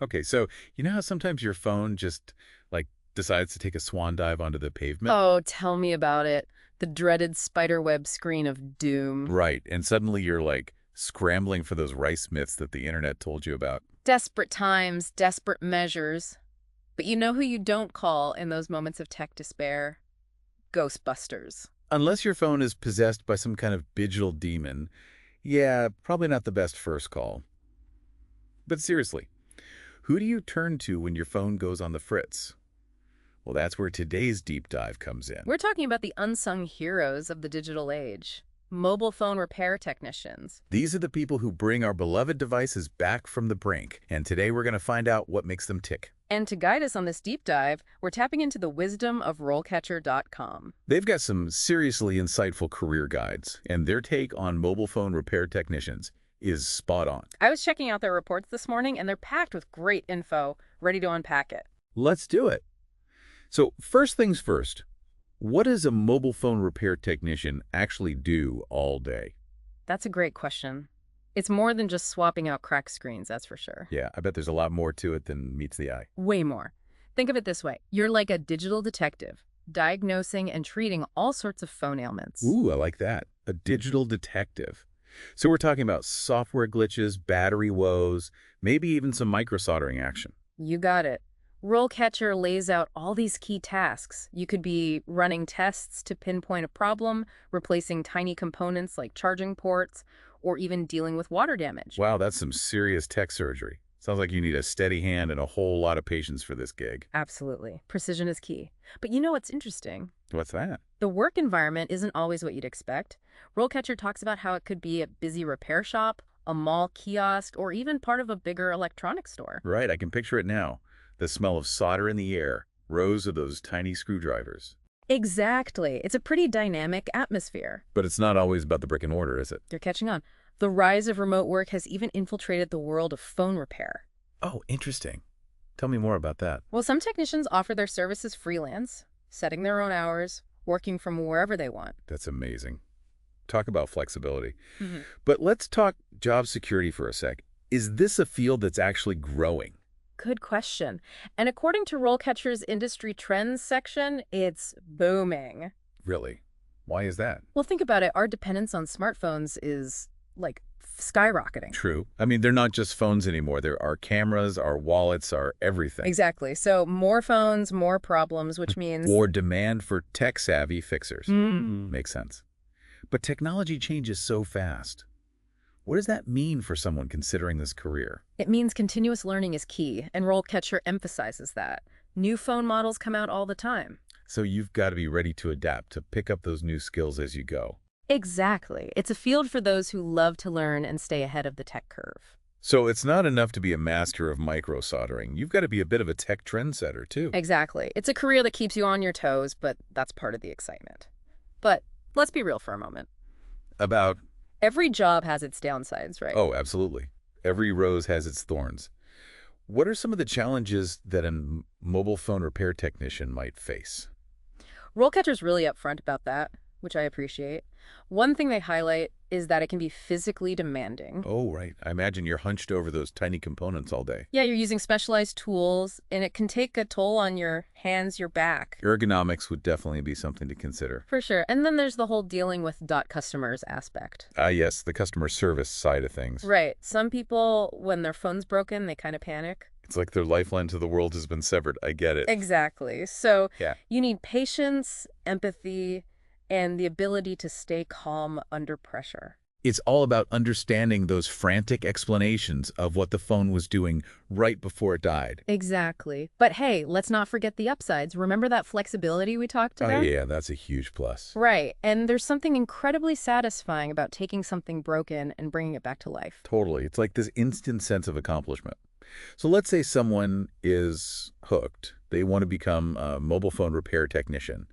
Okay, so you know how sometimes your phone just, like, decides to take a swan dive onto the pavement? Oh, tell me about it. The dreaded spiderweb screen of doom. Right, and suddenly you're, like, scrambling for those rice myths that the internet told you about. Desperate times, desperate measures. But you know who you don't call in those moments of tech despair? Ghostbusters. Unless your phone is possessed by some kind of digital demon, yeah, probably not the best first call. But seriously, who do you turn to when your phone goes on the fritz? Well, that's where today's deep dive comes in. We're talking about the unsung heroes of the digital age. Mobile phone repair technicians. These are the people who bring our beloved devices back from the brink, and today we're going to find out what makes them tick. And to guide us on this deep dive, we're tapping into the wisdom of RoleCatcher.com. They've got some seriously insightful career guides, and their take on mobile phone repair technicians is spot on. I was checking out their reports this morning, and they're packed with great info, ready to unpack it. Let's do it. So first things first, what does a mobile phone repair technician actually do all day? That's a great question. It's more than just swapping out cracked screens, that's for sure. Yeah, I bet there's a lot more to it than meets the eye. Way more. Think of it this way. You're like a digital detective, diagnosing and treating all sorts of phone ailments. Ooh, I like that. A digital detective. So we're talking about software glitches, battery woes, maybe even some micro-soldering action. You got it. RoleCatcher lays out all these key tasks. You could be running tests to pinpoint a problem, replacing tiny components like charging ports, or even dealing with water damage. Wow, that's some serious tech surgery. Sounds like you need a steady hand and a whole lot of patience for this gig. Absolutely. Precision is key. But you know what's interesting? What's that? The work environment isn't always what you'd expect. RoleCatcher talks about how it could be a busy repair shop, a mall kiosk, or even part of a bigger electronics store. Right, I can picture it now. The smell of solder in the air, rows of those tiny screwdrivers. Exactly. It's a pretty dynamic atmosphere. But it's not always about the brick and mortar, is it? They're catching on. The rise of remote work has even infiltrated the world of phone repair. Oh, interesting. Tell me more about that. Well, some technicians offer their services freelance, setting their own hours, working from wherever they want. That's amazing. Talk about flexibility. Mhm. But let's talk job security for a sec. Is this a field that's actually growing? Good question. And according to RoleCatcher's industry trends section, it's booming. Really? Why is that? Well, think about it. Our dependence on smartphones is like skyrocketing. True. I mean, they're not just phones anymore. There are cameras, our wallets, our everything. Exactly. So more phones, more problems, which means... Or demand for tech-savvy fixers. Mm. Makes sense. But technology changes so fast. What does that mean for someone considering this career? It means continuous learning is key, and RoleCatcher emphasizes that. New phone models come out all the time. So you've got to be ready to adapt, to pick up those new skills as you go. Exactly. It's a field for those who love to learn and stay ahead of the tech curve. So it's not enough to be a master of micro-soldering. You've got to be a bit of a tech trendsetter, too. Exactly. It's a career that keeps you on your toes, but that's part of the excitement. But let's be real for a moment. About... Every job has its downsides, right? Oh, absolutely. Every rose has its thorns. What are some of the challenges that a mobile phone repair technician might face? RoleCatcher's really upfront about that, which I appreciate. One thing they highlight is that it can be physically demanding. Oh, right. I imagine you're hunched over those tiny components all day. Yeah, you're using specialized tools, and it can take a toll on your hands, your back. Ergonomics would definitely be something to consider. For sure. And then there's the whole dealing with .customers aspect. Ah, yes, the customer service side of things. Right. Some people, when their phone's broken, they kind of panic. It's like their lifeline to the world has been severed. I get it. Exactly. So Yeah. you need patience, empathy, and the ability to stay calm under pressure. It's all about understanding those frantic explanations of what the phone was doing right before it died. Exactly. But hey, let's not forget the upsides. Remember that flexibility we talked Oh, about? yeah, that's a huge plus. Right. And there's something incredibly satisfying about taking something broken and bringing it back to life. Totally. It's like this instant sense of accomplishment. So let's say someone is hooked. They want to become a mobile phone repair technician.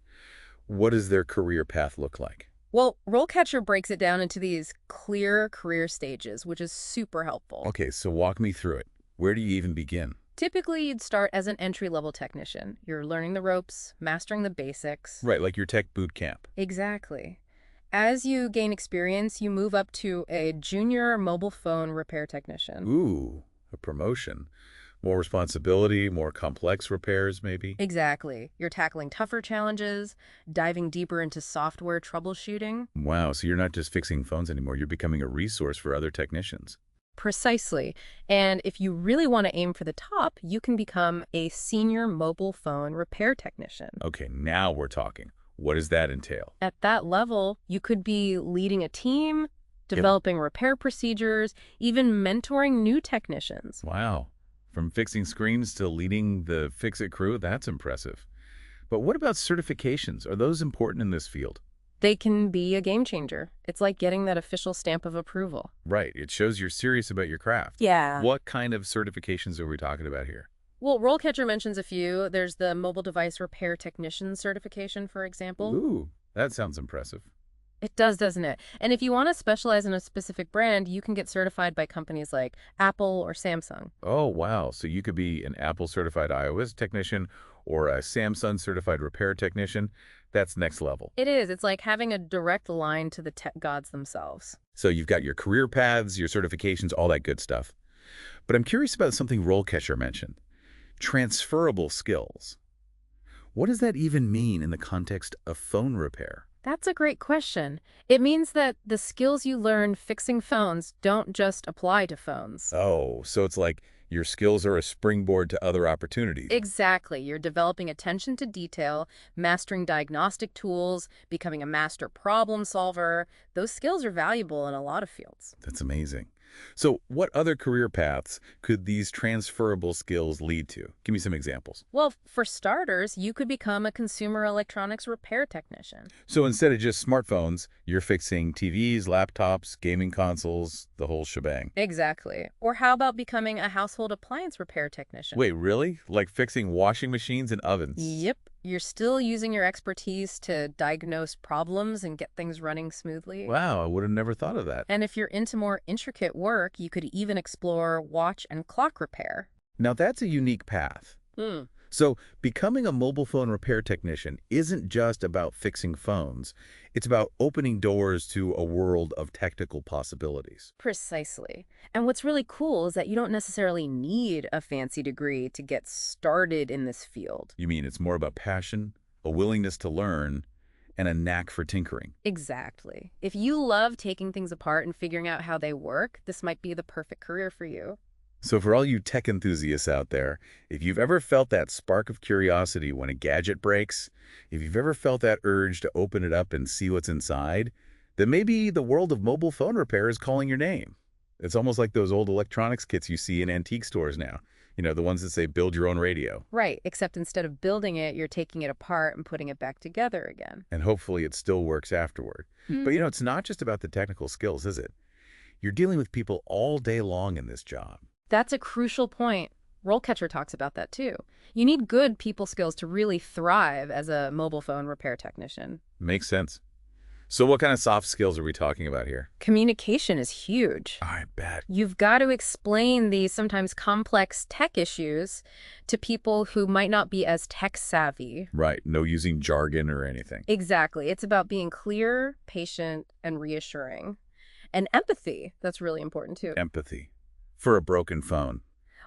What does their career path look like? Well, RoleCatcher breaks it down into these clear career stages, which is super helpful. Okay, so walk me through it. Where do you even begin? Typically, you'd start as an entry-level technician. You're learning the ropes, mastering the basics. Right, like your tech boot camp. Exactly. As you gain experience, you move up to a junior mobile phone repair technician. Ooh, a promotion. More responsibility, more complex repairs, maybe? Exactly. You're tackling tougher challenges, diving deeper into software troubleshooting. Wow, so you're not just fixing phones anymore, you're becoming a resource for other technicians. Precisely. And if you really want to aim for the top, you can become a senior mobile phone repair technician. Okay, now we're talking. What does that entail? At that level, you could be leading a team, Yep. developing repair procedures, even mentoring new technicians. Wow. From fixing screens to leading the fix-it crew, that's impressive. But what about certifications? Are those important in this field? They can be a game changer. It's like getting that official stamp of approval. Right, it shows you're serious about your craft. Yeah. What kind of certifications are we talking about here? Well, RoleCatcher mentions a few. There's the Mobile Device Repair Technician certification, for example. Ooh, that sounds impressive. It does, doesn't it? And if you want to specialize in a specific brand, you can get certified by companies like Apple or Samsung. Oh, wow. So you could be an Apple certified iOS technician or a Samsung certified repair technician. That's next level. It is. It's like having a direct line to the tech gods themselves. So you've got your career paths, your certifications, all that good stuff. But I'm curious about something RoleCatcher mentioned. Transferable skills. What does that even mean in the context of phone repair? That's a great question. It means that the skills you learn fixing phones don't just apply to phones. Oh, so it's like your skills are a springboard to other opportunities. Exactly. You're developing attention to detail, mastering diagnostic tools, becoming a master problem solver. Those skills are valuable in a lot of fields. That's amazing. So what other career paths could these transferable skills lead to? Give me some examples. Well, for starters, you could become a consumer electronics repair technician. So instead of just smartphones, you're fixing TVs, laptops, gaming consoles, the whole shebang. Exactly. Or how about becoming a household appliance repair technician? Wait, really? Like fixing washing machines and ovens? Yep. You're still using your expertise to diagnose problems and get things running smoothly. Wow, I would have never thought of that. And if you're into more intricate work, you could even explore watch and clock repair. Now that's a unique path. Hmm. So becoming a mobile phone repair technician isn't just about fixing phones. It's about opening doors to a world of technical possibilities. Precisely. And what's really cool is that you don't necessarily need a fancy degree to get started in this field. You mean it's more about passion, a willingness to learn, and a knack for tinkering. Exactly. If you love taking things apart and figuring out how they work, this might be the perfect career for you. So for all you tech enthusiasts out there, if you've ever felt that spark of curiosity when a gadget breaks, if you've ever felt that urge to open it up and see what's inside, then maybe the world of mobile phone repair is calling your name. It's almost like those old electronics kits you see in antique stores now. You know, the ones that say build your own radio. Right, except instead of building it, you're taking it apart and putting it back together again. And hopefully it still works afterward. But you know, it's not just about the technical skills, is it? You're dealing with people all day long in this job. That's a crucial point. RoleCatcher talks about that too. You need good people skills to really thrive as a mobile phone repair technician. Makes sense. So what kind of soft skills are we talking about here? Communication is huge. I bet. You've got to explain these sometimes complex tech issues to people who might not be as tech savvy. Right. No using jargon or anything. Exactly. It's about being clear, patient, and reassuring. And empathy, that's really important too. Empathy. For a broken phone.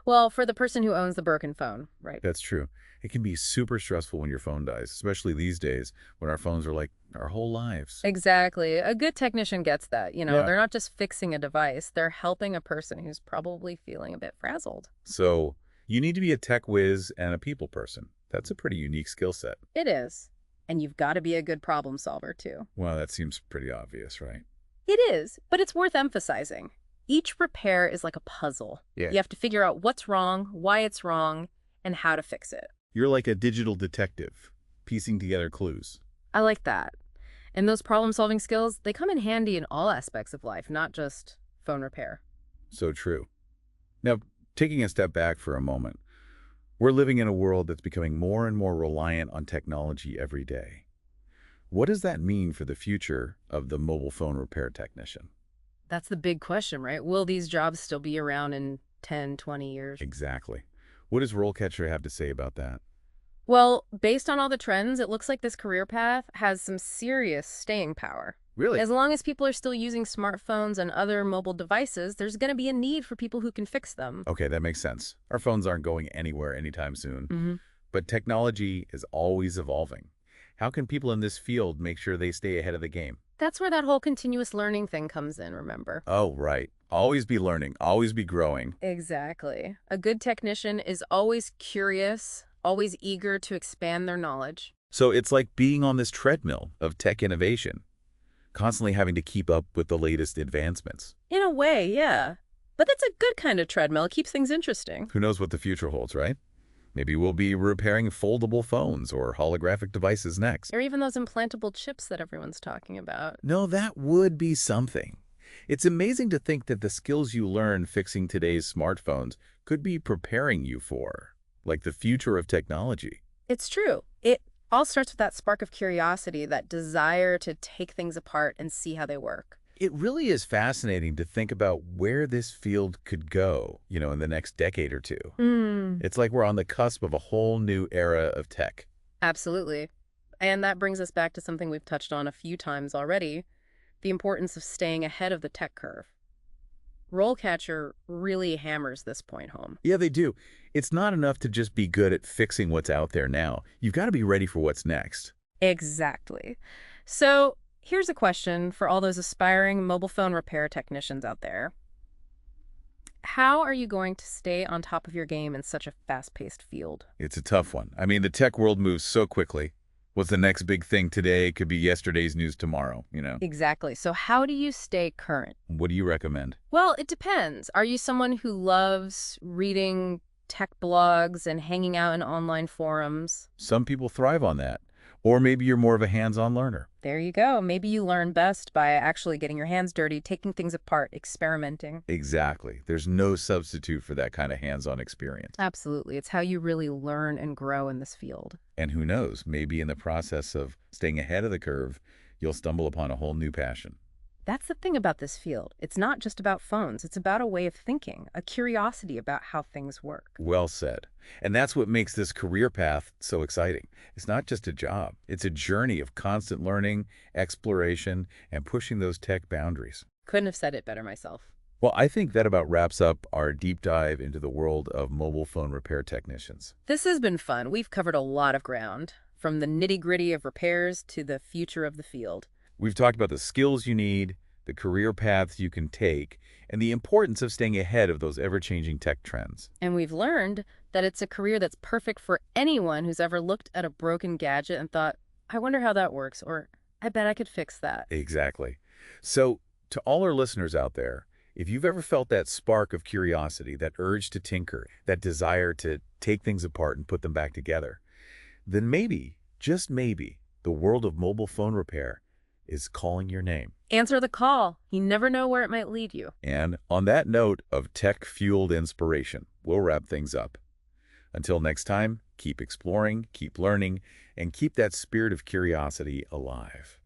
Well, for the person who owns the broken phone, right? That's true. It can be super stressful when your phone dies, especially these days when our phones are like our whole lives. Exactly. A good technician gets that. Yeah. They're not just fixing a device, they're helping a person who's probably feeling a bit frazzled. So you need to be a tech whiz and a people person. That's a pretty unique skill set. It is. And you've got to be a good problem solver too. Well, that seems pretty obvious, right? It is, but it's worth emphasizing. Each repair is like a puzzle. Yeah. You have to figure out what's wrong, why it's wrong, and how to fix it. You're like a digital detective, piecing together clues. I like that. And those problem-solving skills, they come in handy in all aspects of life, not just phone repair. So true. Now, taking a step back for a moment, we're living in a world that's becoming more and more reliant on technology every day. What does that mean for the future of the mobile phone repair technician? That's the big question, right? Will these jobs still be around in 10, 20 years? Exactly. What does RoleCatcher have to say about that? Well, based on all the trends, it looks like this career path has some serious staying power. Really? As long as people are still using smartphones and other mobile devices, there's going to be a need for people who can fix them. Okay, that makes sense. Our phones aren't going anywhere anytime soon. Hmm. But technology is always evolving. How can people in this field make sure they stay ahead of the game? That's where that whole continuous learning thing comes in, remember? Oh, right. Always be learning, always be growing. Exactly. A good technician is always curious, always eager to expand their knowledge. So it's like being on this treadmill of tech innovation, constantly having to keep up with the latest advancements. In a way, yeah. But that's a good kind of treadmill. It keeps things interesting. Who knows what the future holds, right? Maybe we'll be repairing foldable phones or holographic devices next. Or even those implantable chips that everyone's talking about. No, that would be something. It's amazing to think that the skills you learn fixing today's smartphones could be preparing you for, like the future of technology. It's true. It all starts with that spark of curiosity, that desire to take things apart and see how they work. It really is fascinating to think about where this field could go, in the next decade or two. It's like we're on the cusp of a whole new era of tech. Absolutely. And that brings us back to something we've touched on a few times already, the importance of staying ahead of the tech curve. RoleCatcher really hammers this point home. Yeah, they do. It's not enough to just be good at fixing what's out there now. You've got to be ready for what's next. Exactly. So here's a question for all those aspiring mobile phone repair technicians out there. How are you going to stay on top of your game in such a fast-paced field? It's a tough one. I mean, the tech world moves so quickly. What's the next big thing today could be yesterday's news tomorrow. Exactly. So how do you stay current? What do you recommend? Well, it depends. Are you someone who loves reading tech blogs and hanging out in online forums? Some people thrive on that. Or maybe you're more of a hands-on learner. There you go. Maybe you learn best by actually getting your hands dirty, taking things apart, experimenting. Exactly. There's no substitute for that kind of hands-on experience. Absolutely. It's how you really learn and grow in this field. And who knows, maybe in the process of staying ahead of the curve, you'll stumble upon a whole new passion. That's the thing about this field. It's not just about phones. It's about a way of thinking, a curiosity about how things work. Well said. And that's what makes this career path so exciting. It's not just a job. It's a journey of constant learning, exploration, and pushing those tech boundaries. Couldn't have said it better myself. Well, I think that about wraps up our deep dive into the world of mobile phone repair technicians. This has been fun. We've covered a lot of ground, from the nitty-gritty of repairs to the future of the field. We've talked about the skills you need, the career paths you can take, and the importance of staying ahead of those ever-changing tech trends. And we've learned that it's a career that's perfect for anyone who's ever looked at a broken gadget and thought, I wonder how that works, or I bet I could fix that. Exactly. So, to all our listeners out there, if you've ever felt that spark of curiosity, that urge to tinker, that desire to take things apart and put them back together, then maybe, just maybe, the world of mobile phone repair is calling your name. Answer the call. You never know where it might lead you. And on that note of tech-fueled inspiration, we'll wrap things up. Until next time, keep exploring, keep learning, and keep that spirit of curiosity alive.